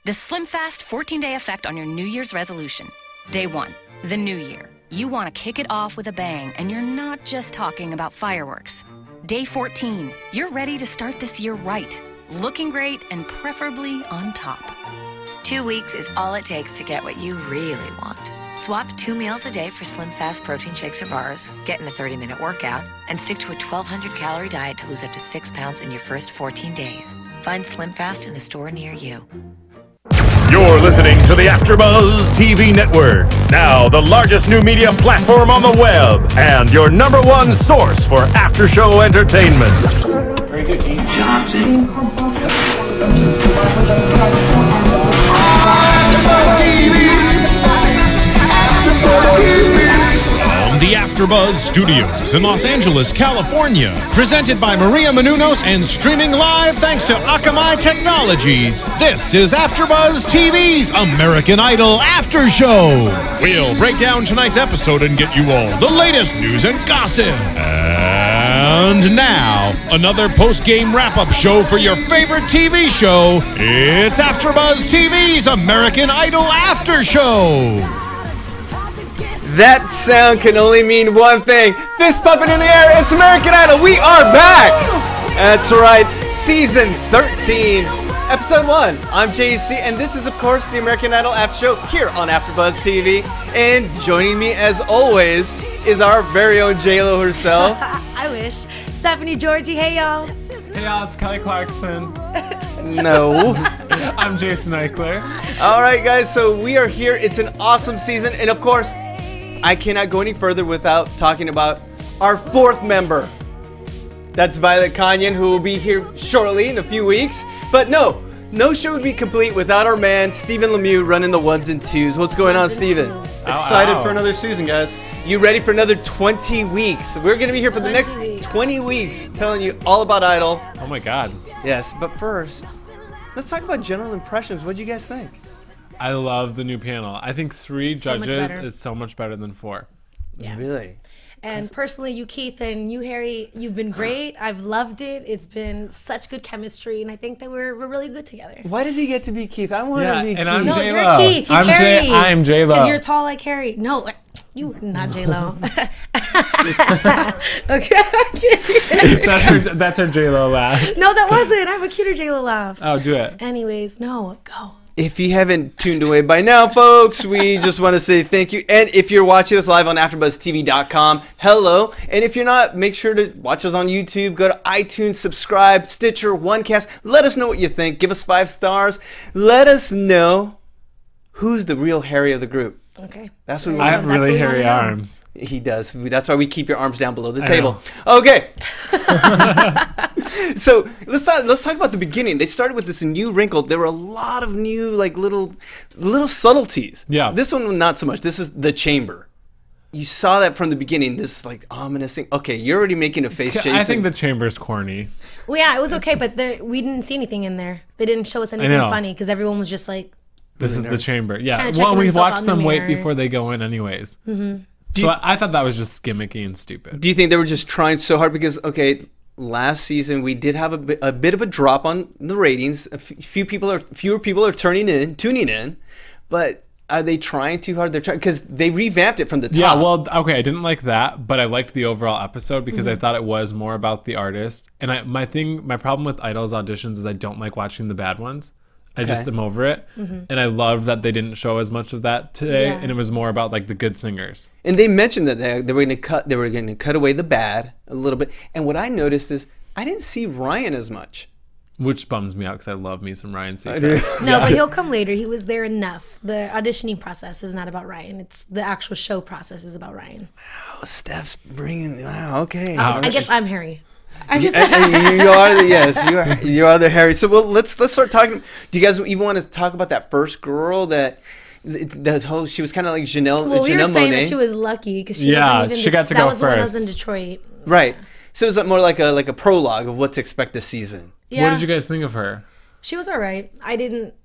The Slim Fast 14-day effect on your New Year's resolution. Day 1, the new year. You want to kick it off with a bang, and you're not just talking about fireworks. Day 14, you're ready to start this year right, looking great and preferably on top. 2 weeks is all it takes to get what you really want. Swap 2 meals a day for Slim Fast protein shakes or bars, get in a 30-minute workout, and stick to a 1,200-calorie diet to lose up to 6 pounds in your first 14 days. Find Slim Fast in a store near you. You're listening to the AfterBuzz TV Network, now the largest new media platform on the web, and your #1 source for after-show entertainment. Very good, Gene Johnson. The AfterBuzz Studios in Los Angeles, California. Presented by Maria Menounos and streaming live thanks to Akamai Technologies. This is AfterBuzz TV's American Idol After Show. We'll break down tonight's episode and get you all the latest news and gossip. And now, another post-game wrap-up show for your favorite TV show. It's AfterBuzz TV's American Idol After Show. That sound can only mean one thing. Fist pumping in the air, it's American Idol. We are back. That's right, season 13, episode 1. I'm JC, and this is, of course, the American Idol After Show here on AfterBuzz TV. And joining me, as always, is our very own J-Lo herself. I wish. Stephanie Giorgi, hey y'all. Hey y'all, it's Kelly Clarkson. No. I'm Jason Ikeler. All right, guys, so we are here. It's an awesome season, and of course, I cannot go any further without talking about our 4th member. That's Violet Kanyan, who will be here shortly in a few weeks. But no show would be complete without our man, Stephen Lemieux, running the 1s and 2s. What's going on, Stephen? Excited for another season, guys. You ready for another 20 weeks? We're going to be here for the next 20 weeks telling you all about Idol. Oh my god. Yes, but first, let's talk about general impressions. What do you guys think? I love the new panel. I think 3 judges is so much better than 4. Yeah. Really? And personally, you, Keith, and you, Harry, you've been great. I've loved it. It's been such good chemistry, and I think that we're really good together. Why does he get to be Keith? I want to be Keith. I'm no, J-Lo. you're Keith. He's Harry. I'm J-Lo. Because you're tall like Harry. No, you are not J-Lo. Okay. That's her J-Lo laugh. No, that wasn't. I have a cuter J-Lo laugh. Oh, do it. Anyways, no, go. If you haven't tuned away by now, folks, we just want to say thank you. And if you're watching us live on AfterBuzzTV.com, hello. And if you're not, make sure to watch us on YouTube. Go to iTunes, subscribe, Stitcher, OneCast. Let us know what you think. Give us 5 stars. Let us know who's the real Harry of the group. Okay. That's what we I want. have really hairy arms. He does. That's why we keep your arms down below the table. Okay. So let's talk about the beginning. They started with this new wrinkle. There were a lot of new little subtleties. Yeah. This one not so much. This is the chamber. You saw that from the beginning. This ominous thing. Okay, you're already making a face, Jason. I think the chamber's corny. Well, yeah, it was okay, but we didn't see anything in there. They didn't show us anything funny because everyone was just like. This is the chamber. Yeah. Kinda Well, we checking watched them themselves wait on the before they go in anyways. Mm-hmm. So I thought that was just gimmicky and stupid. Do you think they were just trying so hard? Because, okay, last season we did have a bit of a drop on the ratings. Fewer people are tuning in. But are they trying too hard? They're trying because they revamped it from the top. Yeah, well, okay, I didn't like that, but I liked the overall episode because I thought it was more about the artist. And my problem with Idol's auditions is I don't like watching the bad ones. I just am over it. And I love that they didn't show as much of that today, and it was more about like the good singers. And they mentioned that they were going to cut away the bad a little bit. And what I noticed is I didn't see Ryan as much. Which bums me out because I love me some Ryan Seacrest. No, but he'll come later. He was there enough. The auditioning process is not about Ryan. It's the actual show process is about Ryan. Wow, Steph's bringing. Wow, okay. I guess I'm Harry. You are the Harry. So let's start talking. Do you guys even want to talk about that first girl she was kind of like Janelle? Well, we were Janelle saying Monáe. that she was lucky because she wasn't even. She got to go that was first. the one that was in Detroit. Right. So it's more like a prologue of what to expect this season. Yeah. What did you guys think of her? She was all right. I didn't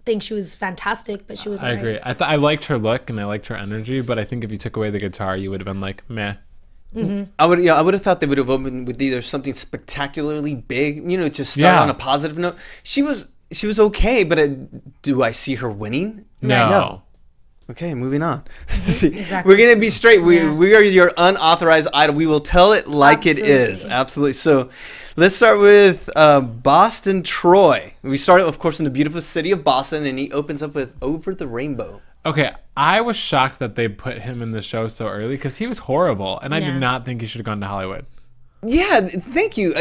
think she was fantastic, but she was all right. I agree. I liked her look and I liked her energy, but I think if you took away the guitar, you would have been like, meh. Mm-hmm. I would have thought they would have opened with either something spectacularly big, just start on a positive note. She was she was okay, but do I see her winning? No. Okay, moving on. See, Exactly. we're gonna be straight. We are your unauthorized idol. We will tell it like it is. Absolutely. So, let's start with Boston Troy. We start, of course, in the beautiful city of Boston, and he opens up with "Over the Rainbow." Okay, I was shocked that they put him in the show so early because he was horrible, and I did not think he should have gone to Hollywood. Yeah, thank you.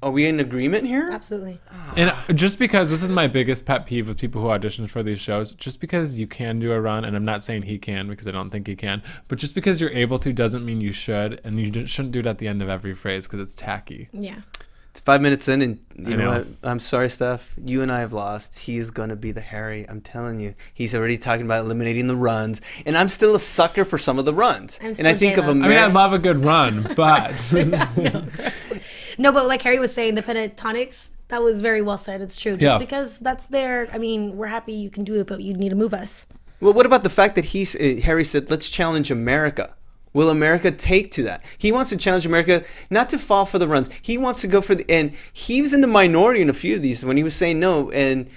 Are we in agreement here? Absolutely. And just because this is my biggest pet peeve with people who audition for these shows, just because you can do a run, and I'm not saying he can because I don't think he can, but just because you're able to doesn't mean you should, and you shouldn't do it at the end of every phrase because it's tacky. Yeah. It's 5 minutes in, and you know know. what? I'm sorry, Steph. You and I have lost. He's going to be the Harry. I'm telling you. He's already talking about eliminating the runs, and I'm still a sucker for some of the runs. I'm and so I think of jealous. I mean, I love a good run, but No, but like Harry was saying, the pentatonics, that was very well said. It's true. Just because that's their, I mean, we're happy you can do it, but you need to move us. Well, what about the fact that Harry said, let's challenge America? Will America take to that? He wants to challenge America not to fall for the runs. He wants to go for the, and he was in the minority in a few of these when he was saying no, and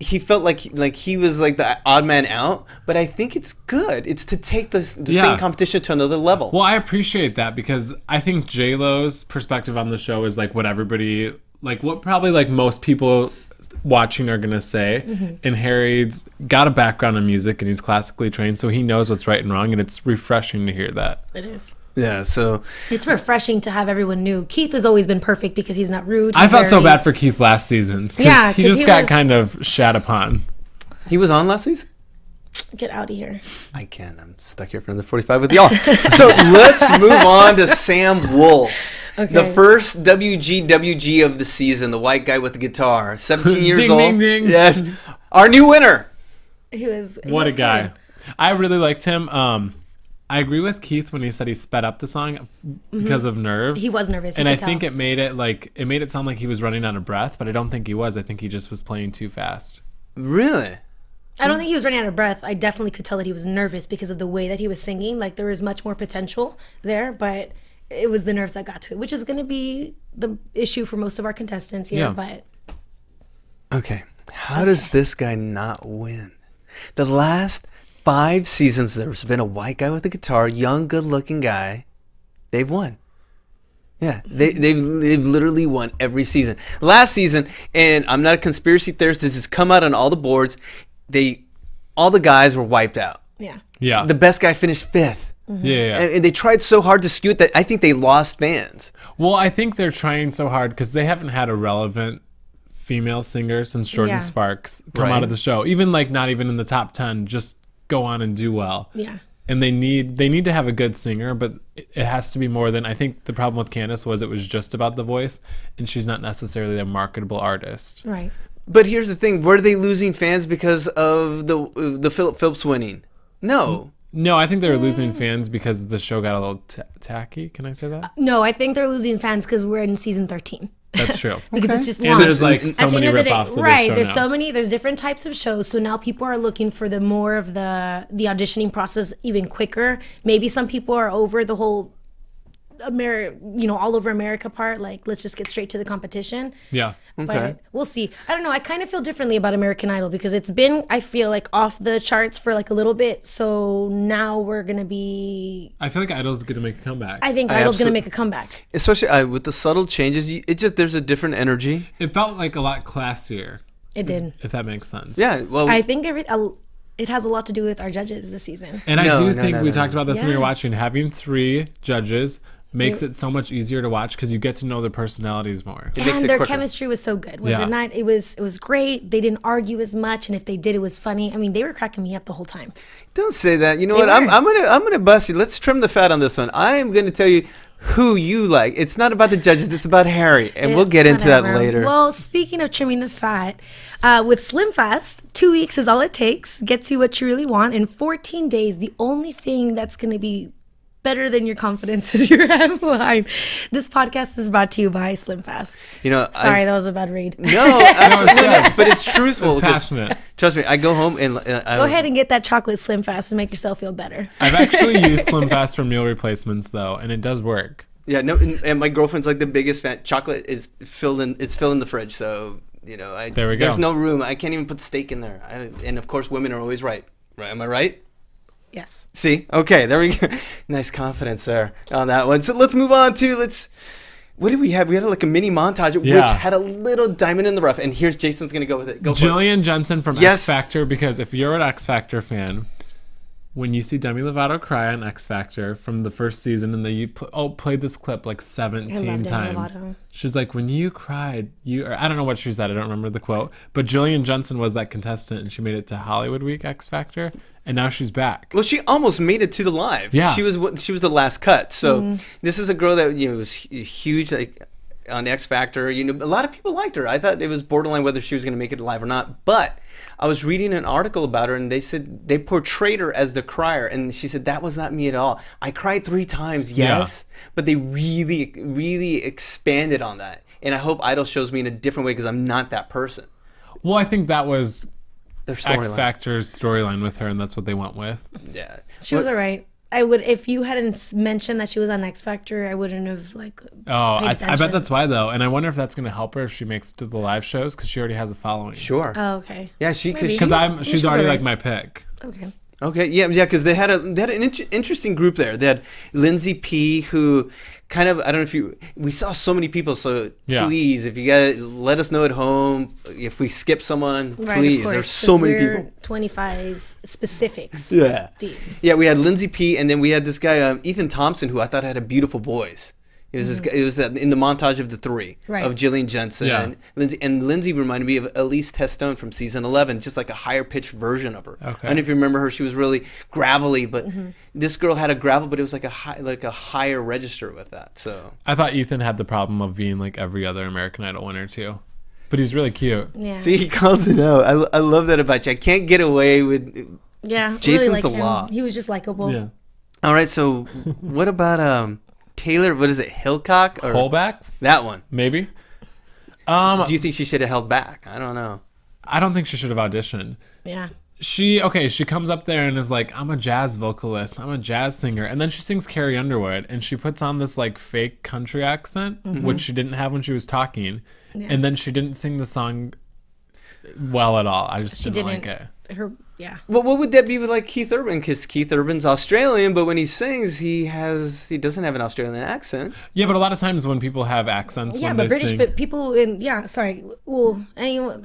he felt like he was like the odd man out. But I think it's good. It's to take the same competition to another level. Well, I appreciate that because I think J-Lo's perspective on the show is like what everybody, like what probably like most people watching are gonna say. And Harry's got a background in music and he's classically trained, so he knows what's right and wrong, and it's refreshing to hear that. It is. Yeah, so it's refreshing to have everyone new. Keith has always been perfect because he's not rude. I felt so bad for Keith last season. Yeah, he just got kind of shat upon. He was on last season? Get out of here. I can't. I'm stuck here for another 45 with y'all. So let's move on to Sam Wolf. Okay. The first WGWG of the season, the white guy with the guitar, 17 years ding, old. Ding, ding. Yes. Our new winner. What a guy. Good. I really liked him. I agree with Keith when he said he sped up the song because of nerves. He was nervous. And I think it made it sound like he was running out of breath, but I don't think he was. I think he just was playing too fast. Really? I don't think he was running out of breath. I definitely could tell that he was nervous because of the way that he was singing. Like there was much more potential there, but it was the nerves that got to it, which is going to be the issue for most of our contestants here. But okay, how does this guy not win? The last 5 seasons, there's been a white guy with a guitar, young, good-looking guy. They've won. Yeah, they've literally won every season. Last season, and I'm not a conspiracy theorist, this has come out on all the boards. All the guys were wiped out. Yeah. The best guy finished 5th. Yeah. And they tried so hard to skew it that I think they lost fans. Well, I think they're trying so hard because they haven't had a relevant female singer since Jordan Sparks come out of the show. Even like not even in the top 10, just go on and do well. Yeah. And they need to have a good singer, but it has to be more than, I think the problem with Candace was it was just about the voice, and she's not necessarily a marketable artist. Right. But here's the thing: were they losing fans because of the Philip Phillips winning? No. No, I think they were losing fans because the show got a little tacky. Can I say that? No, I think they're losing fans because we're in season 13. That's true. Because it's just and there's like so many ripoffs. Right. There's so many. There's different types of shows. So now people are looking for the more of the auditioning process even quicker. Maybe some people are over the whole all over America part. Like, let's just get straight to the competition. Yeah. Okay. But we'll see. I don't know. I kind of feel differently about American Idol because it's been, I feel like, off the charts for like a little bit. So now we're going to be... I feel like Idol's going to make a comeback. I think Idol's going to make a comeback. Especially with the subtle changes, there's a different energy. It felt like a lot classier. It did. If that makes sense. Yeah. Well, I think it has a lot to do with our judges this season. And I do think we talked about this when we were watching. Having 3 judges makes it so much easier to watch because you get to know their personalities more. And their chemistry was so good, was it not? It was great. They didn't argue as much, and if they did, it was funny. I mean, they were cracking me up the whole time. Don't say that. You know what? I'm gonna bust you. Let's trim the fat on this one. I am gonna tell you who you like. It's not about the judges. It's about Harry, and we'll get into that later. Well, speaking of trimming the fat, with Slim Fast, 2 weeks is all it takes. Get to what you really want in 14 days. The only thing that's gonna be better than your confidence is your headline. This podcast is brought to you by Slim Fast. Sorry, that was a bad read. No, absolutely, but it's truthful. It's passionate. Trust me, I go home and go ahead and get that chocolate Slim Fast and make yourself feel better. I've actually used Slim Fast for meal replacements though, and it does work. Yeah, no, and my girlfriend's like the biggest fan. Chocolate is filled in the fridge, so There we go. There's no room. I can't even put steak in there. And of course, women are always right. Right? Am I right? Yes. See? Okay, there we go. Nice confidence there on that one. So let's move on to what did we have? We had like a mini montage, which had a little diamond in the rough. And here's Jason's going to go with it. Go for it. Jillian Jensen from X Factor, because if you're an X Factor fan, when you see Demi Lovato cry on X Factor from the first season, and then you played this clip like 17 times. She's like, when you cried, I don't know what she said. I don't remember the quote. But Jillian Jensen was that contestant, and she made it to Hollywood Week X Factor, and now she's back. Well, she almost made it to the live. Yeah, she was the last cut. So this is a girl that was huge, like on X Factor. A lot of people liked her. I thought it was borderline whether she was going to make it live or not, but I was reading an article about her, and they said they portrayed her as the crier, and she said that was not me at all. I cried 3 times, yes, but they really, really expanded on that, and I hope Idol shows me in a different way because I'm not that person. Well, I think that was their X Factor's storyline with her, and that's what they went with. Yeah, she was alright. I would, if you hadn't mentioned that she was on X Factor, I wouldn't have I bet that's why though, and I wonder if that's going to help her if she makes it to the live shows because she already has a following. Sure. Oh, okay. Yeah, because she's already like my pick. Okay. Okay, yeah, because they had an interesting group there. They had Lindsay P, who kind of, I don't know if we saw so many people, so please, if you guys let us know at home if we skip someone, please. There's so many people. 25 specifics. Yeah. Deep. Yeah, we had Lindsay P, and then we had this guy Ethan Thompson, who I thought had a beautiful voice. It was this guy, it was that in the montage of the 3 of Jillian Jensen and Lindsay. And Lindsay reminded me of Elise Testone from season 11, just like a higher pitched version of her. Okay. I don't know if you remember her; she was really gravelly, but this girl had a gravel, but it was like a higher register with that. So I thought Ethan had the problem of being like every other American Idol winner too, but he's really cute. Yeah. See, he calls it out. I love that about you. I can't get away with. Yeah, Jason's really like the him. law. He was just likable. Yeah. All right, so what about Taylor? What is it, Hillcock or Holback? That one, maybe. Do you think she should have held back? I don't know. I don't think she should have auditioned. Yeah. She comes up there and is like, I'm a jazz vocalist, I'm a jazz singer, and then she sings Carrie Underwood, and she puts on this like fake country accent, which she didn't have when she was talking, and then she didn't sing the song well at all. I just didn't like it. Well, what would that be with like Keith Urban? Because Keith Urban's Australian, but when he sings, he doesn't have an Australian accent. Yeah, but a lot of times when people have accents, yeah, when but they British sing, people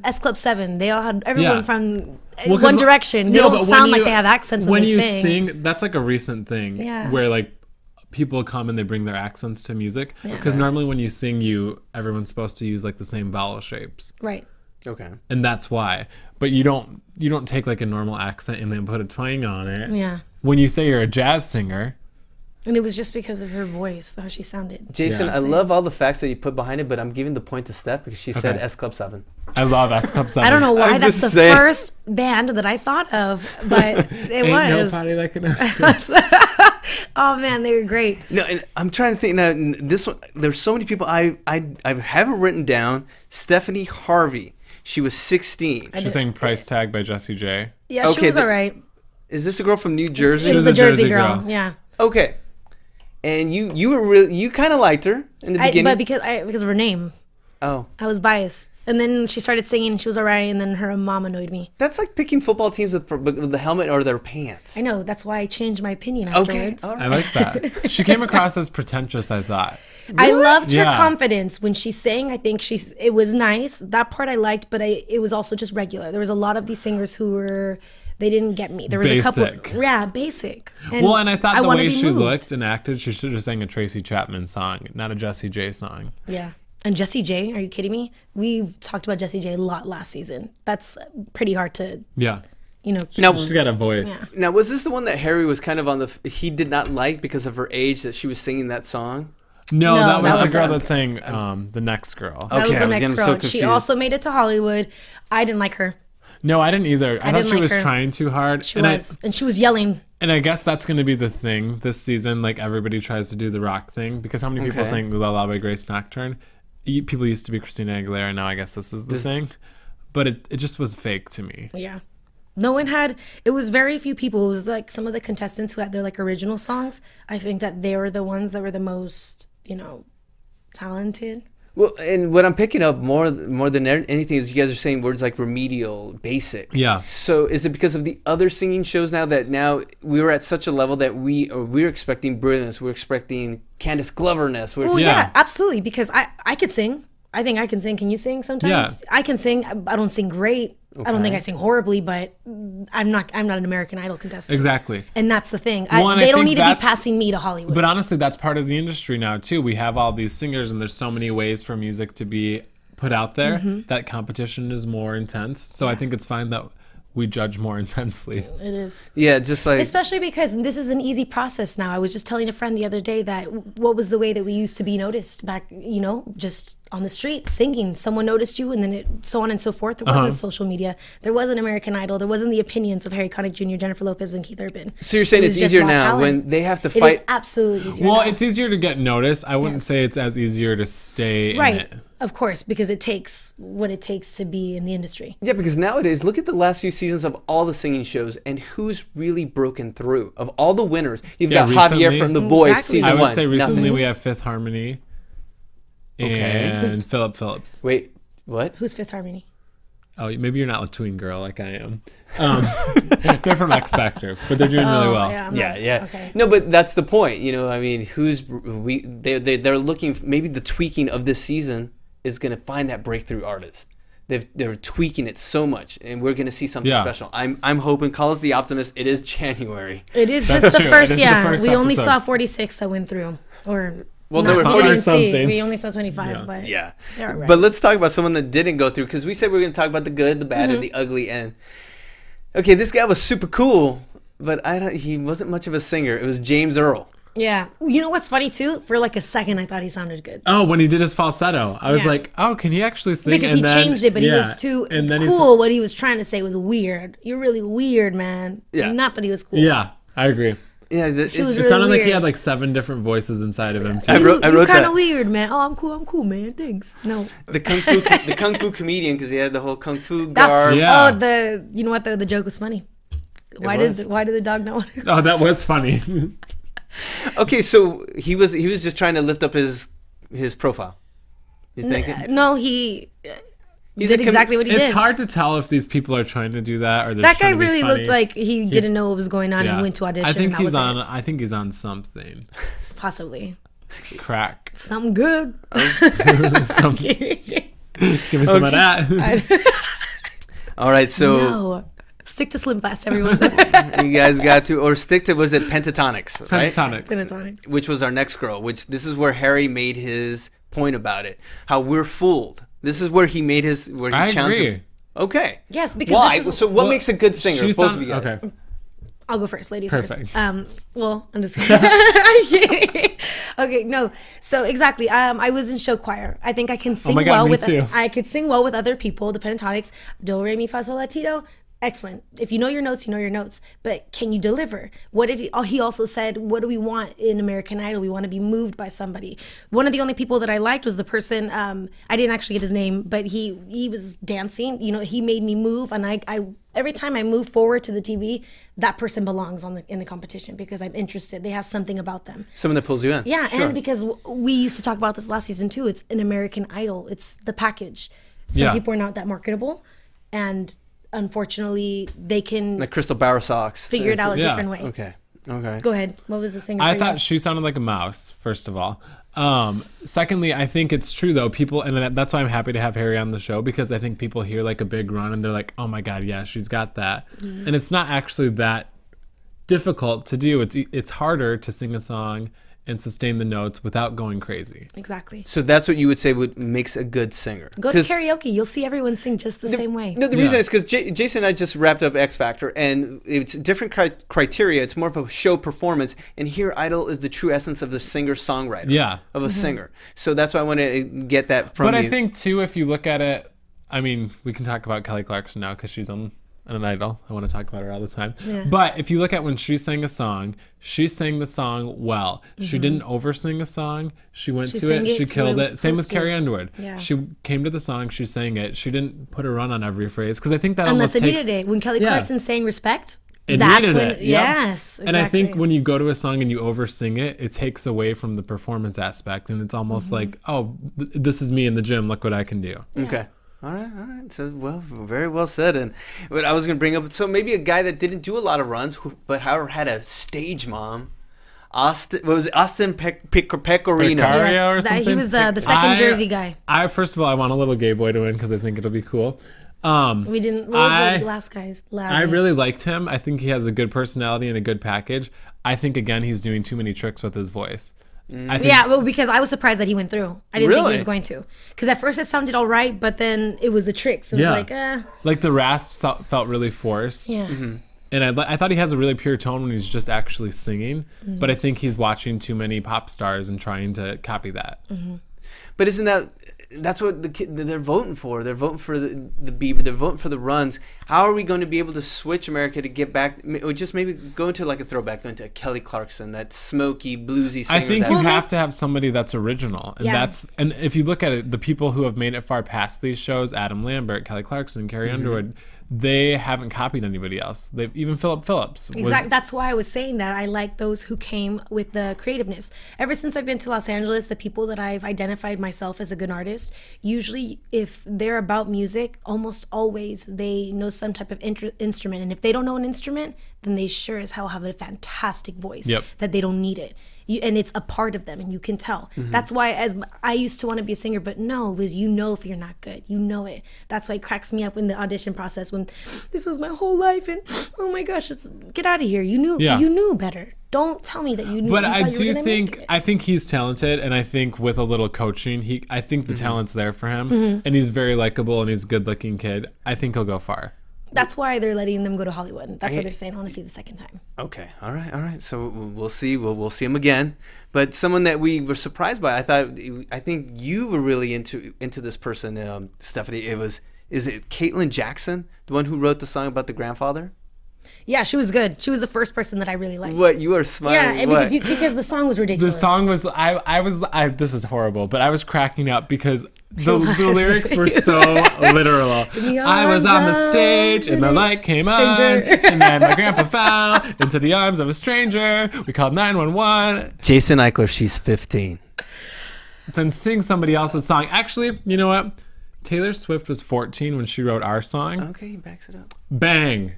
S Club 7, they all had everyone from Well, One Direction. They don't sound like they have accents when they you sing. That's like a recent thing where like people come and they bring their accents to music. Because normally when you sing, everyone's supposed to use like the same vowel shapes. Right. Okay. And that's why. But you don't take like a normal accent and then put a twang on it. Yeah. When you say you're a jazz singer. And it was just because of her voice, how she sounded. Jason, I love all the facts that you put behind it, but I'm giving the point to Steph because she said S Club 7. I love S Club 7. I don't know why that's the first band that I thought of, but it was. Nobody like an S Club. Oh man, they were great. No, and I'm trying to think now. This one, there's so many people I have it written down. Stephanie Harvey. She was 16. She sang Price Tag by Jessie J. Yeah, she was all right. Is this a girl from New Jersey? It was a Jersey girl. Yeah. Okay. And you kind of liked her in the beginning, but because of her name. Oh. I was biased, and then she started singing, and she was all right, and then her mom annoyed me. That's like picking football teams with the helmet or their pants. I know. That's why I changed my opinion afterwards. Okay. Right. I like that. She came across as pretentious, I thought. Really? I loved her confidence when she sang. I think it was nice. That part I liked, but it was also just regular. There was a lot of these singers who they didn't get me. There was a couple, basic. And I thought the way she looked and acted, she should have sang a Tracy Chapman song, not a Jessie J song. Yeah. And Jessie J, are you kidding me? We've talked about Jessie J a lot last season. That's pretty hard to Now, she's got a voice. Now, was this the one that Harry was kind of he did not like because of her age that she was singing that song? No, that was the girl that sang The Next Girl. That was the next girl. She also made it to Hollywood. I didn't like her. No, I didn't either. I thought she was trying too hard. She was. And she was yelling. And I guess that's going to be the thing this season. Like, everybody tries to do the rock thing. Because how many people sang Ooh La La by Grace Nocturne? People used to be Christina Aguilera. Now I guess this is the thing. But it just was fake to me. Yeah. No one had, it was very few people. It was like some of the contestants who had their like original songs. I think that they were the ones that were the most, talented. Well, and what I'm picking up more than anything is you guys are saying words like remedial, basic. Yeah. So is it because of the other singing shows now that now we were at such a level that we're expecting brilliance, we're expecting Candace Gloverness? Well, yeah, absolutely. Because I could sing. I think I can sing. Can you sing sometimes? Yeah. I can sing. I don't sing great. I don't think I sing horribly, but I'm not an American Idol contestant. Exactly. And that's the thing. Well, They don't need to be passing me to Hollywood. But honestly, that's part of the industry now too. We have all these singers, and there's so many ways for music to be put out there that competition is more intense. So I think it's fine that we judge more intensely. It is. Yeah, just like... Especially because this is an easy process now. I was just telling a friend the other day that what was the way that we used to be noticed back, just on the street, singing. Someone noticed you, and then so on and so forth. There wasn't social media. There wasn't American Idol. There wasn't the opinions of Harry Connick Jr., Jennifer Lopez, and Keith Urban. So you're saying it's easier now when they have to fight? It is absolutely easier Well, now. it's easier to get noticed. I wouldn't say it's as easier to stay in it. Of course, because it takes what it takes to be in the industry. Yeah, because nowadays, look at the last few seasons of all the singing shows and who's really broken through. Of all the winners, you've got Javier from The Voice, season 1. I would say recently we have Fifth Harmony and Philip Phillips. Wait, what? Who's Fifth Harmony? Oh, maybe you're not a tween girl like I am. They're from X Factor, but they're doing really well. Yeah. Okay. No, but that's the point. I mean, they're looking, maybe the tweaking of this season is going to find that breakthrough artist. They're tweaking it so much, and we're going to see something special. I'm hoping. Call us the optimist. It is January. It is just the first. Yeah, we only saw 46 that went through, or well, there were 40 We only saw 25, yeah. but yeah. Right. But let's talk about someone that didn't go through, because we said we were going to talk about the good, the bad, and the ugly end. Okay, this guy was super cool, but he wasn't much of a singer. It was James Earl. Yeah. You know what's funny, too? For like a second, I thought he sounded good. Oh, when he did his falsetto. I was like, oh, can he actually sing? Because he changed it, but he was too cool. What he was trying to say was weird. You're really weird, man. Yeah. Not that he was cool. Yeah, I agree. Yeah, it sounded like he had like 7 different voices inside of him, too. I wrote you're kind that. of weird, man. Oh, I'm cool, man. Thanks. No. The kung fu comedian, because he had the whole kung fu garb. Yeah. Oh, you know what? The joke was funny. Why did the dog not want to go? Oh, that was funny. Okay, so he was just trying to lift up his profile. You think? No, he did exactly what he did. It's hard to tell if these people are trying to do that or they're that guy trying to be really funny. looked like he didn't know what was going on and went to audition. I think and he's that on. was it. I think he's on something. Possibly. Crack. Something good. Give me some of that. All right, so. No. Stick to Slim Fast, everyone. You guys got to, or stick to, was it Pentatonics, right? Pentatonics. Which was our next girl, this is where Harry made his point about it. How we're fooled. This is where he made where he challenged. Agree. Okay. Yes, because why? So what makes a good singer? Both of you guys. Okay. I'll go first, ladies Perfect. first. Well, I'm just kidding. Okay, no. So exactly. I was in show choir. I think I can sing I could sing well with other people. The Pentatonics, do re mi fa sol la ti do. Excellent. If you know your notes, you know your notes. But can you deliver? What did he also said, what do we want in American Idol? We want to be moved by somebody. One of the only people that I liked was the person, I didn't actually get his name, but he was dancing. He made me move. And I every time I move forward to the TV, that person belongs in the competition because I'm interested. They have something about them. Someone that pulls you in. Yeah, sure. And because we used to talk about this last season too, it's an American Idol. It's the package. Some people are not that marketable. And unfortunately, they can like Crystal Bauer socks. Figure it out a different way. Okay. Go ahead. What was the singer? I thought she sounded like a mouse. First of all, secondly, I think it's true though. People, and that's why I'm happy to have Harry on the show because I think people hear like a big run and they're like, "Oh my god, yeah, she's got that," and it's not actually that difficult to do. It's harder to sing a song and sustain the notes without going crazy. Exactly. So that's what you would say makes a good singer. Go to karaoke. You'll see everyone sing just the same way. No, the reason is because Jason and I just wrapped up X Factor, and it's different criteria. It's more of a show performance, and here Idol is the true essence of the singer-songwriter. Of a singer. So that's why I wanted to get that from you. But I think, too, if you look at it, I mean, we can talk about Kelly Clarkson now because she's on an Idol. I want to talk about her all the time. Yeah. But if you look at when she sang a song, she sang the song well. She didn't oversing a song. She went to it. She killed it. Same with Carrie Underwood. Yeah. She came to the song. She sang it. She didn't put a run on every phrase because I think that unless almost it needed it. When Kelly Clarkson sang Respect, It That's needed when, it. Yep. yes. And I think exactly. when you go to a song and you oversing it, it takes away from the performance aspect. And it's almost like, oh, this is me in the gym. Look what I can do. Okay. All right. So, well, very well said. And what I was going to bring up, so maybe a guy that didn't do a lot of runs, but however had a stage mom. Austin Pecorino. Yes, or something. He was the second Jersey guy. First of all, I want a little gay boy to win because I think it'll be cool. We didn't. What was the last guy's? I really liked him. I think he has a good personality and a good package. I think again he's doing too many tricks with his voice. Well, because I was surprised that he went through. I didn't think Really? he was going to. Because at first it sounded all right, but then it was the tricks. It was like the rasps felt really forced. Yeah. And I thought he has a really pure tone when he's just actually singing. But I think he's watching too many pop stars and trying to copy that. But isn't that's what they're voting for? They're voting for the Bieber. They're voting for the runs. How are we going to be able to switch America to get back, or just maybe go into like a throwback, go into a Kelly Clarkson, that smoky, bluesy singer? I think you have to have somebody that's original. And and if you look at it, the people who have made it far past these shows, Adam Lambert, Kelly Clarkson, Carrie Underwood, they haven't copied anybody else. They've even Philip Phillips. Exactly. That's why I was saying that I like those who came with the creativeness. Ever since I've been to Los Angeles, the people that I've identified myself as a good artist, usually if they're about music, almost always they know some type of instrument. And if they don't know an instrument, then they sure as hell have a fantastic voice that they don't need it. And it's a part of them, and you can tell. That's why, as I used to want to be a singer, but no, because you know if you're not good, you know it. That's why it cracks me up in the audition process when this was my whole life, and oh my gosh, get out of here. You knew better. Don't tell me that you knew. But I think he's talented, and I think with a little coaching, I think the talent's there for him, and he's very likable, and he's a good-looking kid. I think he'll go far. That's why they're letting them go to Hollywood. That's why they're saying I want to see the second time. Okay, all right. So we'll see. We'll see him again. But someone that we were surprised by, I think you were really into this person, Stephanie. Is it Caitlin Jackson, the one who wrote the song about the grandfather? Yeah, she was good. She was the first person that I really liked. What, you are smiling? Yeah, because the song was ridiculous. The song was this is horrible, but I was cracking up because the lyrics were so literal. I was on the stage and the light came on, and then my grandpa fell into the arms of a stranger. We called 911. Jason Ikeler, she's 15. Then sing somebody else's song. Actually, you know what? Taylor Swift was 14 when she wrote our song. Okay, he backs it up. Bang.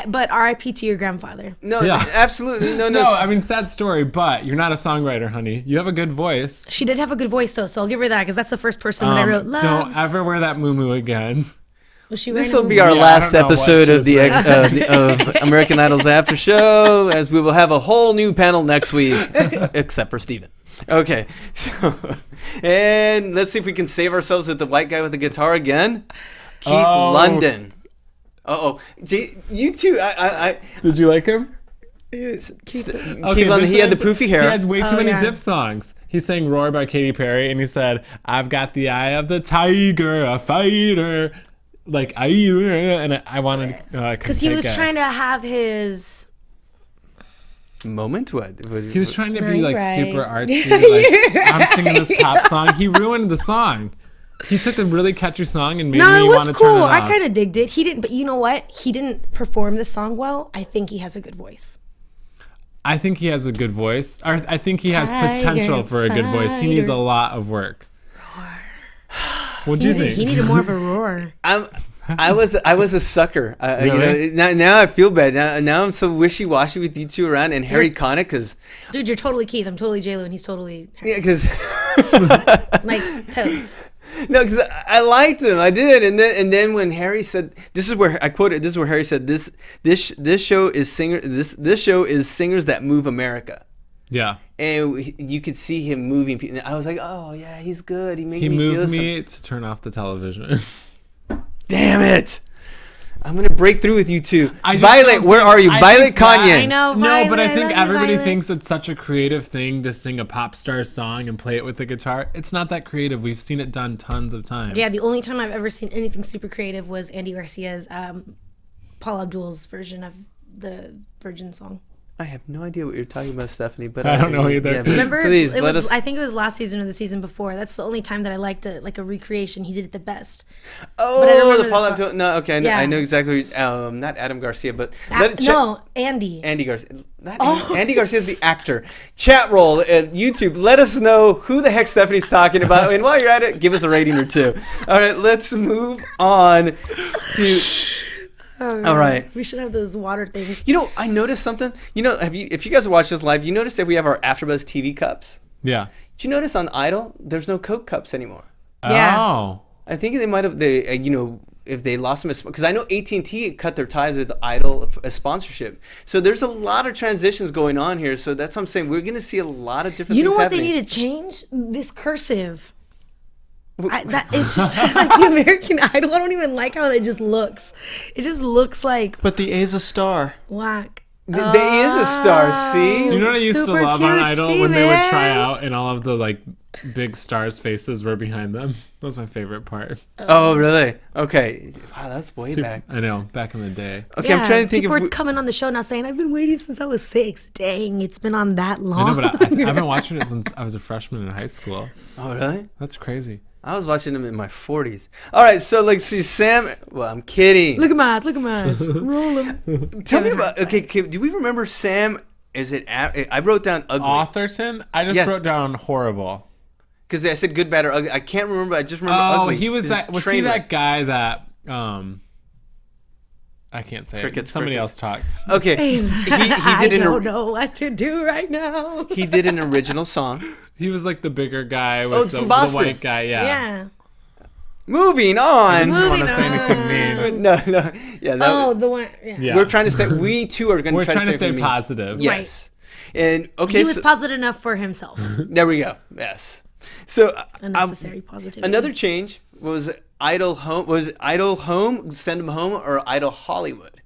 But R.I.P. to your grandfather. No, absolutely. No. No, I mean, sad story, but you're not a songwriter, honey. You have a good voice. She did have a good voice, though, so I'll give her that, because that's the first person that I wrote Loves. Don't ever wear that moo-moo again. This will be our last episode of of American Idol's After Show, as we will have a whole new panel next week, except for Steven. Okay, so, and let's see if we can save ourselves with the white guy with the guitar again. Keith London. You too. I Did you like him? Keith London, he had the poofy hair. He had way too many diphthongs. He sang Roar by Katy Perry, and he said, I've got the eye of the tiger, a fighter. Like, and I wanted... Because he was trying to have his... moment? What he was trying to be like super artsy, like I'm singing this pop song. He ruined the song. He took a really catchy song and made me want to turn it off. I kind of digged it. He didn't, but you know what? He didn't perform the song well. I think he has a good voice. I think he has a good voice. Or I think he has potential for a good voice. He needs a lot of work. Roar. What do you think? He needed more of a roar. I was a sucker. Really? You know, now I feel bad. Now I'm so wishy-washy with you two around, and Harry Connick, because... Dude, you're totally Keith. I'm totally J-Lo, and he's totally... Harry. Yeah, because... like, totes. No, because I liked him. I did. And then when Harry said... This is where... I quoted. This is where Harry said, this show is this show is singers that move America. Yeah. And you could see him moving people. I was like, oh, yeah, he's good. He made me feel moved me to turn off the television. Damn it! I'm gonna break through with you two. Violet, where are you? Violet Kanye. I know. No, but I think everybody thinks it's such a creative thing to sing a pop star song and play it with the guitar. It's not that creative. We've seen it done tons of times. Yeah, the only time I've ever seen anything super creative was Andy Garcia's Paula Abdul's version of the Virgin song. I have no idea what you're talking about, Stephanie. But I don't know either. Yeah, Remember, please it let was, us. I think it was last season or the season before. That's the only time that I liked it, like a recreation. He did it the best. Oh, but I don't remember the the Paul song. Abdul. No, okay, Yeah. I know exactly. Not Adam Garcia, but No, Andy. Andy Garcia. Andy Garcia is the actor. Chat roll at YouTube. Let us know who the heck Stephanie's talking about. And while you're at it, give us a rating or two. All right, let's move on to. All right. We should have those water things. You know, I noticed something. You know, if you guys watch this live, you notice that we have our AfterBuzz TV cups. Yeah. Did you notice on Idol, there's no Coke cups anymore? Yeah. Oh. I think they might have. If they lost them, because I know AT&T cut their ties with Idol as sponsorship. So there's a lot of transitions going on here. So that's what I'm saying. We're going to see a lot of different. You know things what happening. they need to change? This cursive. It's just like the American Idol. I don't even like how it just looks. It just looks like But the A's a star. whack. They is a star. See. Do you know what I used to Super love on cute, Idol when they would try Steven. out and all of the like big stars' faces were behind them? That was my favorite part. Oh, really? Okay. Wow, that's way back. I know, back in the day. Okay, I'm trying to think people if were coming on the show now saying, I've been waiting since I was 6. Dang, it's been on that long. I know, but I've been watching it since I was a freshman in high school. Oh, really? That's crazy. I was watching them in my 40s. All right, so like, see, Sam. Well, I'm kidding. Look at my eyes. Look at my eyes. Roll them. Tell me about. Okay, do we remember Sam? Is it? I wrote down ugly Atherton? I just Yes. wrote down horrible. because I said good, bad, or ugly. I can't remember. I just remember Oh, ugly. he was It that. a Was he train that wreck. guy that? I can't say Crickets, it. Somebody crickets. else talk. Okay, he I did don't know what to do right now. He did an original song. He was like the bigger guy Oh, with the Boston. white guy. Yeah. Yeah. Moving I on. didn't want to say anything mean. No. Yeah. That Oh, the one. Yeah. Yeah. We're trying to stay. We too are going We're to trying to stay mean. positive. Yes. And okay, He was so, positive enough for himself. there we go. Yes. So Unnecessary positivity. another change was Idol Home. Was it Idol Home? Send them home or Idol Hollywood?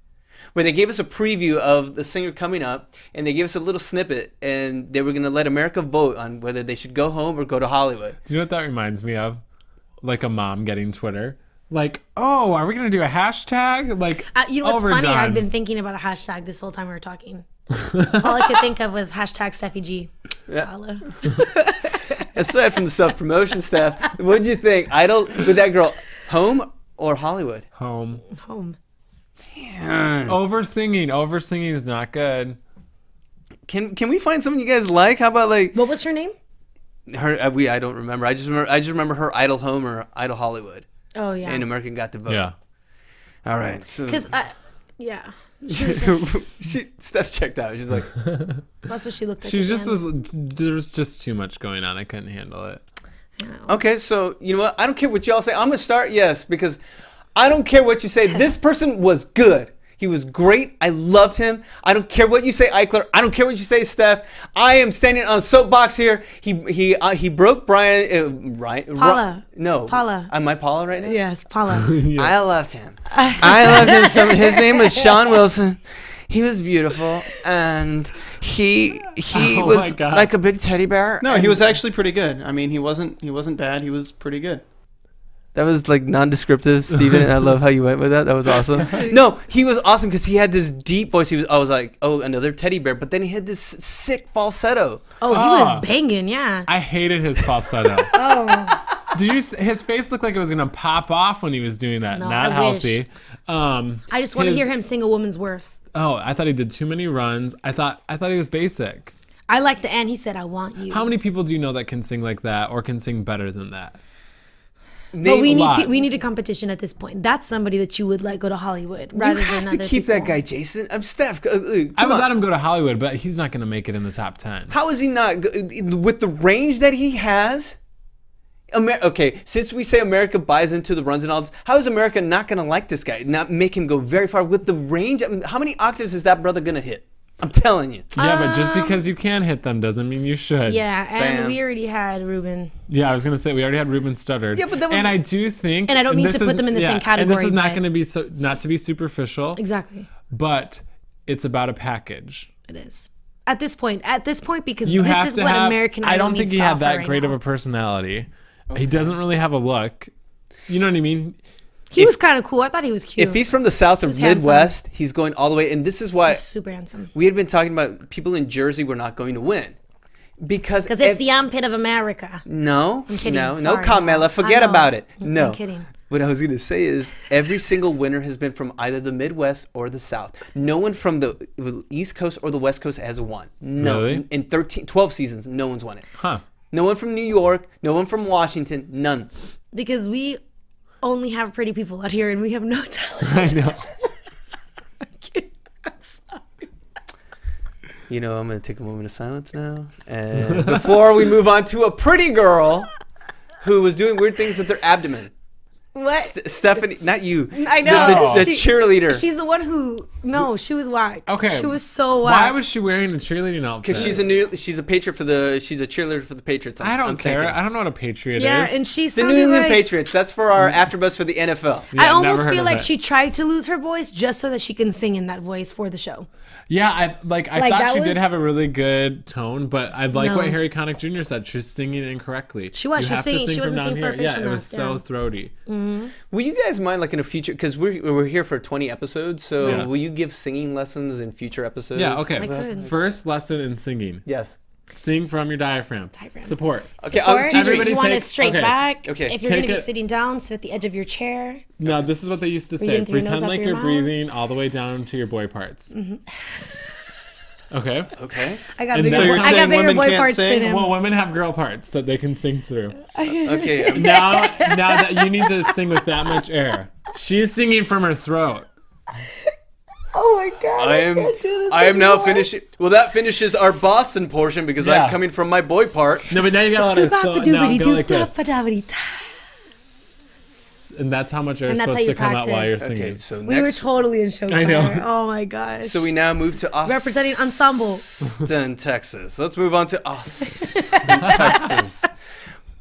Where they gave us a preview of the singer coming up, and they gave us a little snippet, and they were going to let America vote on whether they should go home or go to Hollywood. Do you know what that reminds me of? Like a mom getting Twitter. Like, oh, are we going to do a hashtag? Like, You know what's funny? overdone. I've been thinking about a hashtag this whole time we were talking. All I could think of was hashtag Steffi G. Yeah. Holla. Aside from the self-promotion stuff, what did you think? Idol with that girl, home or Hollywood? Home. Home. Over singing is not good. Can we find something you guys like? How about like What was her name? her? I don't remember. I just remember her Idol Home or Idol Hollywood. Oh, yeah. And American Got the Vote. Yeah. All right. So Because, yeah. Steph's checked out. She's like, That's what she looked like. She at just the was. end. There was just too much going on. I couldn't handle it. okay, so you know what? I don't care what y'all say. I'm gonna start because I don't care what you say. This person was good. He was great. I loved him. I don't care what you say, Ikeler. I don't care what you say, Steph. I am standing on a soapbox here. He broke Brian. Ryan. Paula. No. Paula. Am I Paula right now? Yes, Paula. I loved him. I loved him. His name was Sean Wilson. He was beautiful, and he Oh my was God. like a big teddy bear. No, and he was actually pretty good. I mean, he wasn't bad. He was pretty good. That was like non-descriptive, Steven. I love how you went with that. That was awesome. No, he was awesome because he had this deep voice. I was like, oh, another teddy bear. But then he had this sick falsetto. Oh, he was banging, yeah. I hated his falsetto. Oh, Did you? His face looked like it was gonna pop off when he was doing that. No, Not I wish. healthy. I just want to hear him sing A Woman's Worth. Oh, I thought he did too many runs. I thought he was basic. I like the end. He said, I want you. How many people do you know that can sing like that or can sing better than that? But we lots. need a competition at this point. That's somebody that you would let go to Hollywood rather You have than to other keep people. that guy, Jason. I'm Steph. I Come would on. let him go to Hollywood, but he's not gonna make it in the top 10. How is he not with the range that he has? Okay, since we say America buys into the runs and all this, how is America not going to like this guy? Not make him go very far with the range? I mean, how many octaves is that brother going to hit? I'm telling you. Yeah, but just because you can hit them doesn't mean you should. Yeah, and Bam. we already had Ruben. Yeah, I was gonna say we already had Ruben stuttered. Yeah, but that was- and I do think, And I don't mean this to put them in the same And category, this is not but- going to be not to be superficial, Exactly. but it's about a package. It is. At this point, because You have this is to what have. American Idol I don't think needs he to had offer that right great of now. a personality. He doesn't really have a look. You know what I mean? He was kind of cool. I thought he was cute. If he's from the South or Midwest, he's going all the way. And this is why he's super handsome. We had been talking about people in Jersey were not going to win. Because it's the armpit of America. No. I'm kidding. No, Sorry, Carmela. Forget about it. No. I'm kidding. What I was going to say is every single winner has been from either the Midwest or the South. No one from the East Coast or the West Coast has won. No. Really? In 12 seasons, no one's won it. Huh. No one from New York. No one from Washington. None. Because we only have pretty people out here and we have no talent. I know. I'm kidding. I'm sorry. You know, I'm going to take a moment of silence now. And before we move on to a pretty girl who was doing weird things with her abdomen. What? Stephanie, not you. I know. The cheerleader. She's the one who, no, she was whack. Okay. She was so whack. Why was she wearing a cheerleading outfit? Because she's a cheerleader for the Patriots. I don't care. Thinking. I don't know what a Patriot is. Yeah, and she the sounded New England like, Patriots. That's for our AfterBuzz for the NFL. Yeah, I never almost heard feel of like it. she tried to lose her voice just so that she can sing in that voice for the show. Yeah, I thought that she did was- have a really good tone, but I like No. what Harry Connick Jr. said. She's singing incorrectly. She was. You She was have to singing. She from wasn't down singing for here. her Yeah, facial it was mask, so yeah. throaty. Will you guys mind, like in a future, because we're here for 20 episodes, so Yeah. will you give singing lessons in future episodes? Yeah, okay. I could. First lesson in singing. Yes. Sing from your diaphragm. Support. Okay, I'll Support. teach Everybody You want to take- straight okay. back. Okay. If you're going Take to be it- sitting down, sit at the edge of your chair. No, this is what they used to say. Breathe in through your nose, Pretend out like through you're your mouth. breathing all the way down to your boy parts. Okay. Okay. I got And bigger, so you're I got saying bigger women boy can't parts sing? than him. Well, women have girl parts that they can sing through. Okay. Now that you need to sing with that much air. She's singing from her throat. Oh my god! I am now finishing. Well, that finishes our Boston portion because Yeah. I'm coming from my boy part. No, but now you gotta let it so, now go like this. And that's how much air is And that's supposed how to you come out while you're practice. singing. Okay, so We were next, totally in show I know. choir. Oh my gosh! so we now move to Austin, representing ensemble. Texas. Let's move on to Austin, Texas.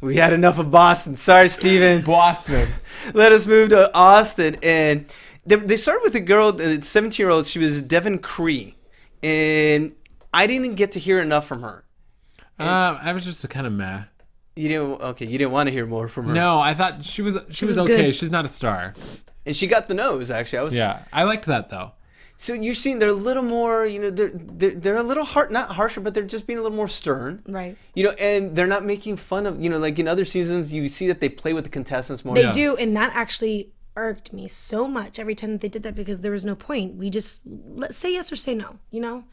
We had enough of Boston. Sorry, Steven. Boston. Let us move to Austin. And they started with a girl, a 17-year-old. She was Devin Cree. And I didn't get to hear enough from her. I was just kind of meh. You didn't want to hear more from her. No, I thought she was was okay. good. She's not a star. And she got the nose, actually. Yeah, I liked that though. So you're seeing they're a little more, they're a little not harsher, but they're just being a little more stern. Right. And they're not making fun of, like in other seasons, you see that they play with the contestants more. They do, and that actually irked me so much every time that they did that because there was no point. We just let's say yes or say no.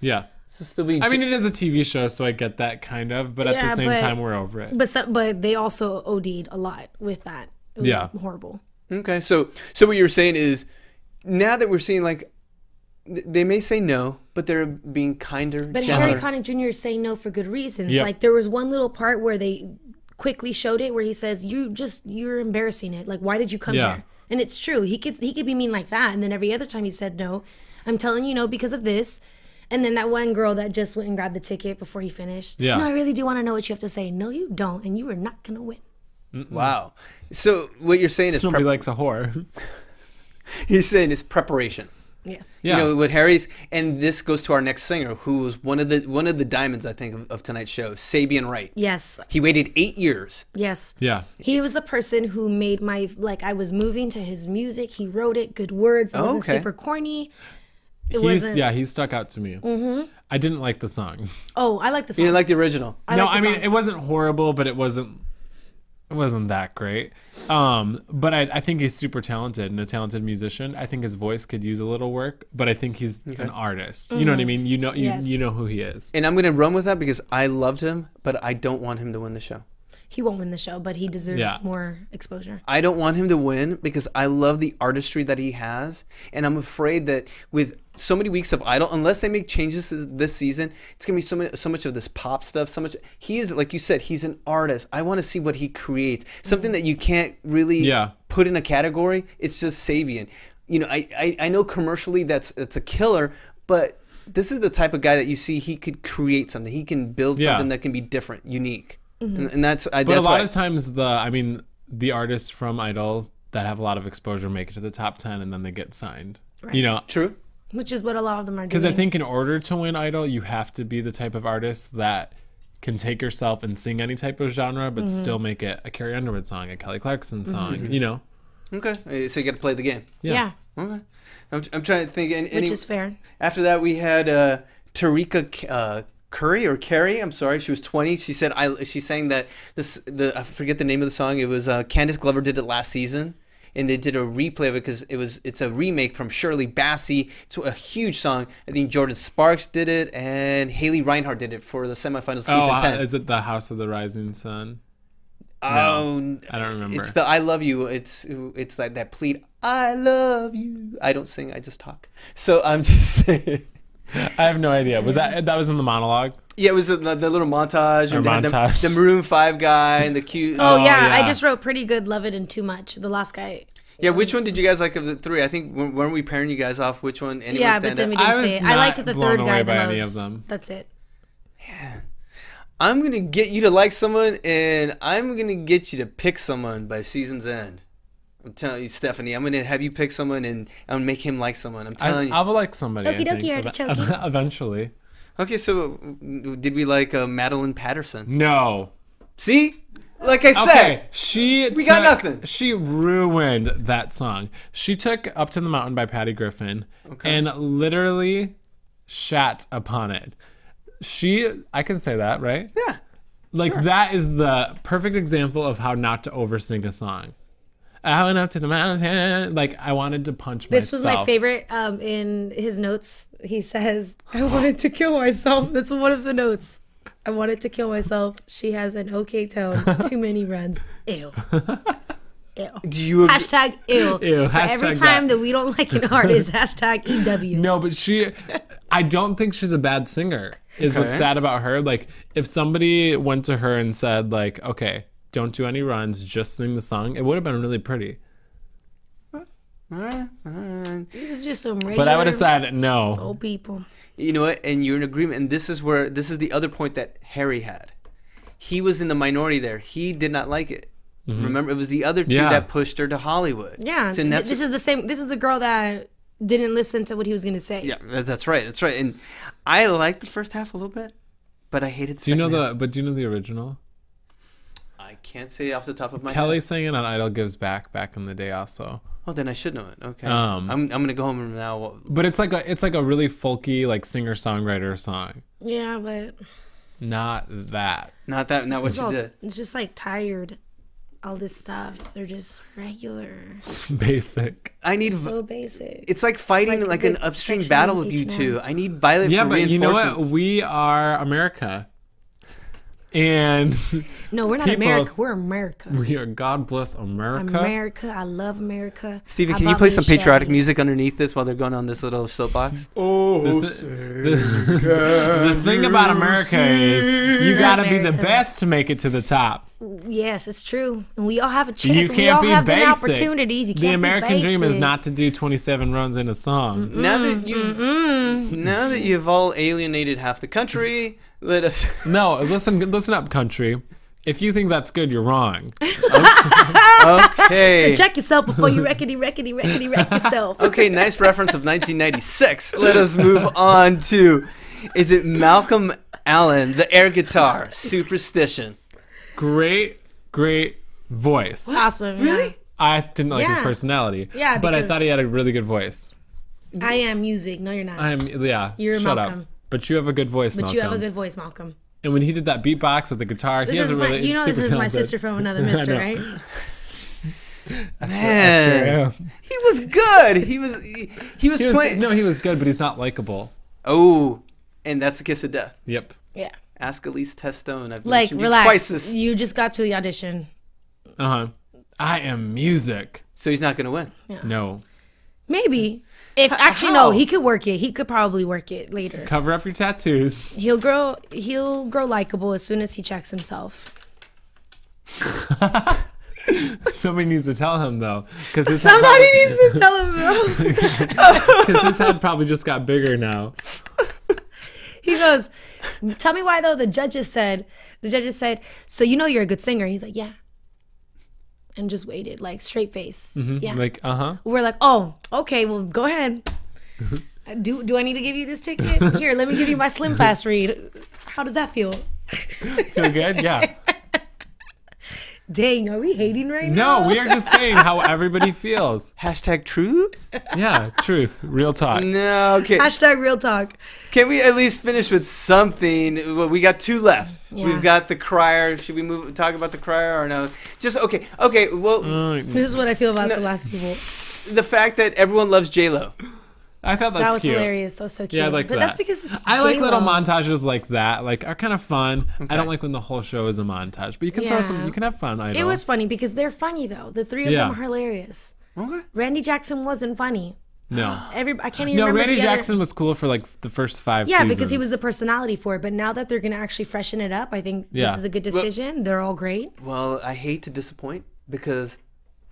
Yeah. So I mean, it is a TV show, so I get that kind of, but at the Yeah, same but- time, we're over it. But they also OD'd a lot with that. It was Yeah. horrible. Okay, so what you're saying is, now that we're seeing like, they may say no, but they're being kinder, But gentler. Harry Connick Jr. is saying no for good reasons. Yep. Like there was one little part where they quickly showed it where he says, "You're embarrassing it. Like why did you come Yeah. here?" And it's true. He could be mean like that, and then every other time he said no. I'm telling you no because of this. And then that one girl that just went and grabbed the ticket before he finished. Yeah. No, I really do want to know what you have to say. No, you don't, and you are not gonna win. Wow. So what you're saying is, Nobody likes a whore. he's saying is preparation. Yes. Yeah. With Harry's, and this goes to our next singer, who was one of the diamonds, I think, of tonight's show, Sabian Wright. Yes. He waited 8 years. Yes. Yeah. He was the person who made I was moving to his music. He wrote it, good words. It wasn't super corny. He stuck out to me. Mm-hmm. I didn't like the song. Oh, I like the song. You didn't like the original? I mean, it wasn't horrible, but it wasn't that great. But I think he's super talented and a talented musician. I think his voice could use a little work, but I think he's an artist. You know what I mean? You know who he is. And I'm going to run with that because I loved him, but I don't want him to win the show. He won't win the show, but he deserves more exposure. I don't want him to win because I love the artistry that he has. And I'm afraid that with so many weeks of Idol, unless they make changes this season, it's going to be so much of this pop stuff. So much. He is, like you said, he's an artist. I want to see what he creates. Something that you can't really put in a category. It's just Sabian. I know commercially that's a killer, but this is the type of guy that you see he could create something. He can build something that can be different, unique. Mm-hmm. And that's a lot of times the artists from Idol that have a lot of exposure make it to the top 10 and then they get signed. Right. True. Which is what a lot of them are doing. Because I think in order to win Idol, you have to be the type of artist that can take yourself and sing any type of genre, but still make it a Carrie Underwood song, a Kelly Clarkson song, Okay, so you got to play the game. Yeah. Okay. I'm trying to think. Which is fair. After that, we had Tarika Curry or Carey. I'm sorry, she was 20. She said she sang that I forget the name of the song. It was Candace Glover did it last season, and they did a replay of it because it's a remake from Shirley Bassey. It's a huge song. I think Jordan Sparks did it, and Haley Reinhart did it for the semifinals season 10. Is it the House of the Rising Sun? Oh, no, I don't remember. It's the I Love You. It's like that plead. I love you. I don't sing. I just talk. So I'm just saying. I have no idea. Was that was in the monologue? Yeah, it was the little montage. Or montage. The Maroon 5 guy and the cute. Oh yeah, I just wrote Pretty Good, Love It, and Too Much. The last guy. Yeah, which one did you guys like of the three? I think weren't we pairing you guys off? Which one? Yeah, but then we didn't say it. I liked the third guy the most. Any of them. That's it. Yeah. I'm gonna get you to like someone, and I'm gonna get you to pick someone by season's end. I'm telling you, Stephanie. I'm gonna have you pick someone, and I'm gonna make him like someone. I'm telling you. I will like somebody. Okie dokie, artichoke. Eventually. Okay, so did we like Madeline Patterson? No. See, like I said, we got nothing. She ruined that song. She took "Up to the Mountain" by Patty Griffin and literally shat upon it. I can say that, right? Yeah. Like that is the perfect example of how not to oversing a song. I went up to the mountain. Like I wanted to punch myself. This was my favorite. In his notes, he says, "I wanted to kill myself." That's one of the notes. I wanted to kill myself. She has an okay tone. Too many runs. Ew. Ew. Do you hashtag ew. Ew. For every time that we don't like an artist, hashtag EW. No, but I don't think she's a bad singer. Is what's sad about her. Like if somebody went to her and said like, okay, don't do any runs, just sing the song, it would have been really pretty. This is just some regular. But I would have said no. Old people. You know what? And you're in agreement. And this is the other point that Harry had. He was in the minority there. He did not like it. Mm-hmm. Remember, it was the other two that pushed her to Hollywood. Yeah. So this is the same. This is the girl that didn't listen to what he was going to say. Yeah, that's right. That's right. And I liked the first half a little bit, but I hated the second half. Do you know the original? I can't say off the top of my Kelly head. sang it on Idol Gives Back in the day also. Oh, then I should know it. Okay. I'm gonna go home now. But it's like a really folky like singer-songwriter song. Yeah, but not that. Not what you did. It's just like tired. All this stuff, they're just regular. Basic. I need so basic. It's like fighting like an upstream battle with you two. I need violent but reinforcements. You know what? We are America. And no, we're not America. We're America. We are God bless America. America. I love America. Steven, can you play some patriotic music underneath this while they're going on this little soapbox? The thing about America is you got to be the best to make it to the top. Yes, it's true. And we all have a chance. You can't we all be have basic. The opportunities. You can't the American be dream is not to do 27 runs in a song. Now that you've all alienated half the country, let us. No, listen up, country. If you think that's good, you're wrong. Okay. So check yourself before you wreck yourself. Okay, nice reference of 1996. Let us move on to, is it Malcolm Allen, the air guitar, Superstition. Great voice. Awesome. Really? I didn't like his personality. Yeah, but I thought he had a really good voice. I am music. No, you're not. You're shut Malcolm. Up. But you have a good voice, Malcolm. But you have a good voice, Malcolm. And when he did that beatbox with the guitar, he has a really you know this is my sister from another mister, right? Man, he was good. He was playing. No, he was good, but he's not likable. Oh, and that's a kiss of death. Yep. Yeah. Ask Elise Testone. I've like, mentioned relax. You twice this. You just got to the audition. I am music. So he's not going to win. Yeah. No. Maybe. No, he could work it. He could probably work it later. Cover up your tattoos. He'll grow likable as soon as he checks himself. Somebody needs to tell him though, because his head probably just got bigger now. He goes, tell me why though. The judges said, so you know you're a good singer, and he's like, yeah. And just waited, like straight face. Mm-hmm. Yeah. Like, We're like, oh, okay, well, go ahead. Do I need to give you this ticket? Here, let me give you my Slim Fast read. How does that feel? Feel good? Yeah. Dang, are we hating right now? No, we are just saying how everybody feels. Hashtag truth? Yeah, truth, real talk. No, okay. Hashtag real talk. Can we at least finish with something? Well, we got 2 left. Yeah. We've got the crier. Should we talk about the crier or no? Just, okay, well. This is what I feel about the last people. The fact that everyone loves J-Lo. I thought That was cute. hilarious. That was so cute. Yeah, I like but that. that's because it's I like little J-Lo. montages like that, like are kind of fun. I don't like when the whole show is a montage, but you can throw some. You can have fun. It was funny because they're funny though. The 3 of them are hilarious. Okay. Randy Jackson wasn't funny. No. I can't even No, remember Randy the other- Jackson was cool for like the first 5 Yeah, seasons. because he was the personality for it. But now that they're gonna actually freshen it up, I think this is a good decision. They're all great. Well, I hate to disappoint because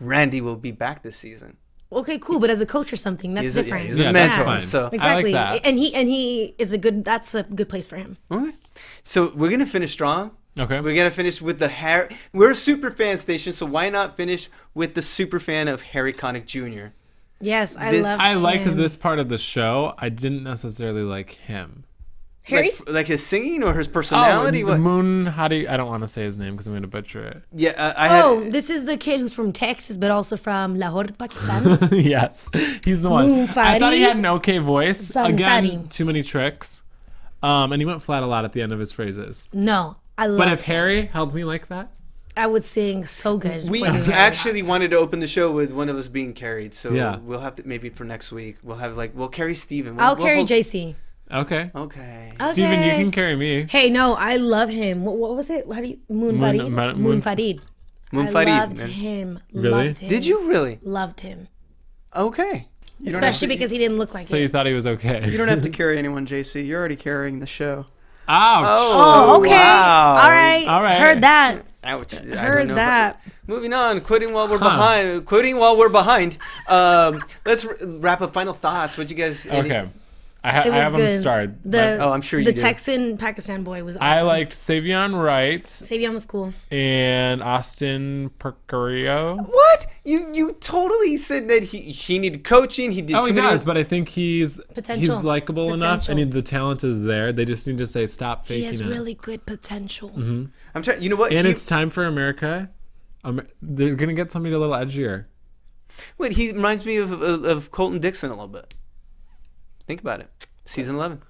Randy will be back this season. Okay, cool. But as a coach or something, that's different. He's a mentor. fine. So Exactly. I like that. And he is a good. That's a good place for him. Okay. So we're gonna finish strong. Okay. We're gonna finish with the Harry. We're a super fan station, so why not finish with the super fan of Harry Connick Jr. Yes, I This- love. I liked him. this part of the show. I didn't necessarily like him. Harry. Like his singing or his personality? Oh, What? Moon. How do you, I don't want to say his name because I'm going to butcher it. Yeah, I had. Oh, this is the kid who's from Texas, but also from Lahore, Pakistan. Yes, he's the one. Moon I thought he Fari. had an okay voice. Sansari. Again, too many tricks. And he went flat a lot at the end of his phrases. No, I love. But if Harry held me like that, I would sing so good. We for you. actually wanted to open the show with one of us being carried, so Yeah. we'll have to maybe for next week. We'll have we'll carry Steven. I'll We'll carry hold- JC. okay. Okay. Steven, you Okay. can carry me. Hey, no, I love him. What was it? How do you Moon Farid? Moon Farid. Moon I Farid. loved him. Really? Loved him. Did you really? Loved him. Okay. Especially because he didn't look like So it. you thought he was okay? You don't have to carry anyone, JC. You're already carrying the show. Ouch. Oh, okay. Wow. All right. All right. Heard that. Ouch. I don't Heard know if that. Moving on, quitting while we're behind. Quitting while we're behind. Let's wrap up final thoughts. What you guys? Okay. I It was have him good. starred. Oh, I'm sure you The do. Texan Pakistan boy was awesome. I liked Savion Wright Savion was cool. and Austin Percario. What? You totally said that he needed coaching. He did. Oh, he too many- does, but I think he's Potential. likable enough, Potential. and the talent is there. They just need to say stop faking He has it. really good potential. I'm trying. You know what? And He- it's time for America. They're gonna get somebody a little edgier. Wait, he reminds me of Colton Dixon a little bit. Think about it. Season 11.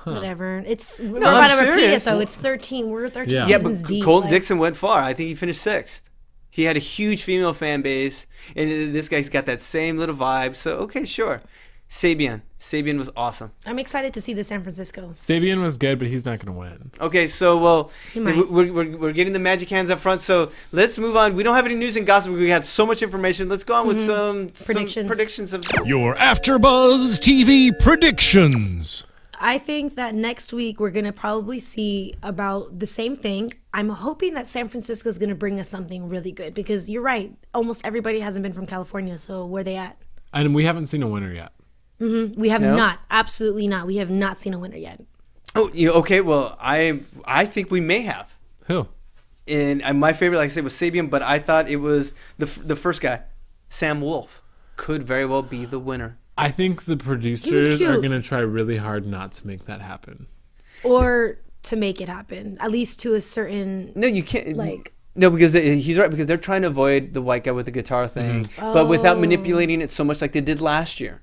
Whatever. We're I'm about to repeat it serious. though. It's 13. We're 13 Yeah. Yeah, seasons but deep. Colton like- Dixon went far. I think he finished 6th. He had a huge female fan base, and this guy's got that same little vibe. So okay, sure. Sabian was awesome. I'm excited to see the San Francisco. Sabian was good, but he's not gonna win. Okay, so well, might. we're getting the magic hands up front. So let's move on. We don't have any news and gossip. We had so much information. Let's go on with some predictions of. Your AfterBuzz TV predictions. I think that next week we're going to probably see about the same thing. I'm hoping that San Francisco is going to bring us something really good because you're right. Almost everybody hasn't been from California. So where they at? And we haven't seen a winner yet. We have No? not. Absolutely not. We have not seen a winner yet. Oh, okay. Well, I think we may have. Who? And my favorite, like I said, was Sabian, but I thought it was the first guy, Sam Wolf, could very well be the winner. I think the producers cute. are gonna try really hard not to make that happen. Or to make it happen, at least to a certain. No, you can't. Like- No, because he's right, because they're trying to avoid the white guy with the guitar thing, but without manipulating it so much like they did last year.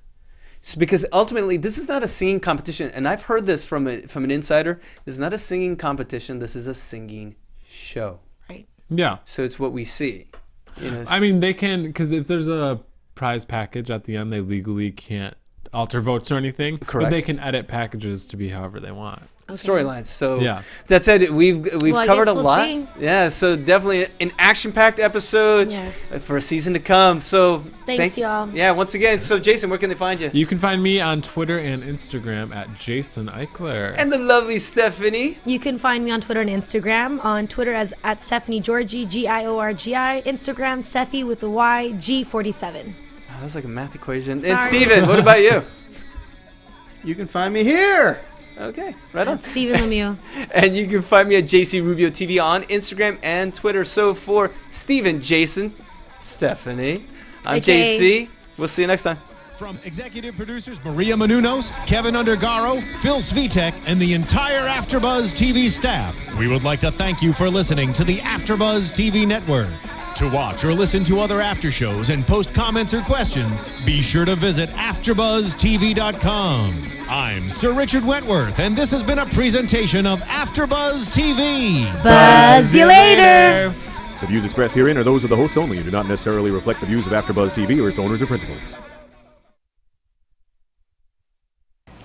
Because ultimately, this is not a singing competition, and I've heard this from an insider. This is not a singing competition. This is a singing show. Right. Yeah. So it's what we see. I mean, they can, because if there's a prize package at the end, they legally can't alter votes or anything. Correct. But they can edit packages to be however they want. storylines. So Yeah. that said, we've Well, I covered guess a we'll lot. see. Yeah, so definitely an action-packed episode Yes. for a season to come. So Thanks, y'all. Yeah, once again. So Jason, where can they find you? You can find me on Twitter and Instagram at Jason Ikeler. And the lovely Stephanie. You can find me on Twitter and Instagram. On Twitter as at Stephanie Giorgi, Giorgi. Instagram, Steffi with the Y, G47. Oh, that was like a math equation. And Sorry. Steven, what about you? You can find me here. Okay, right on. That's Steven Lemieux. And you can find me at JC Rubio TV on Instagram and Twitter. So for Steven, Jason, Stephanie, I'm Okay. JC. We'll see you next time. From executive producers Maria Menounos, Kevin Undergaro, Phil Svitek, and the entire AfterBuzz TV staff, we would like to thank you for listening to the AfterBuzz TV network. To watch or listen to other after shows and post comments or questions, be sure to visit AfterBuzzTV.com. I'm Sir Richard Wentworth, and this has been a presentation of AfterBuzz TV. Buzz you later. The views expressed herein are those of the hosts only and do not necessarily reflect the views of AfterBuzz TV or its owners or principals.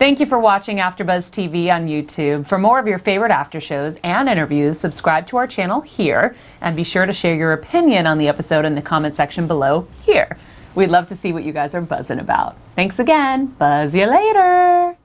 Thank you for watching AfterBuzz TV on YouTube. For more of your favorite after shows and interviews, subscribe to our channel here, and be sure to share your opinion on the episode in the comment section below here. We'd love to see what you guys are buzzing about. Thanks again. Buzz you later.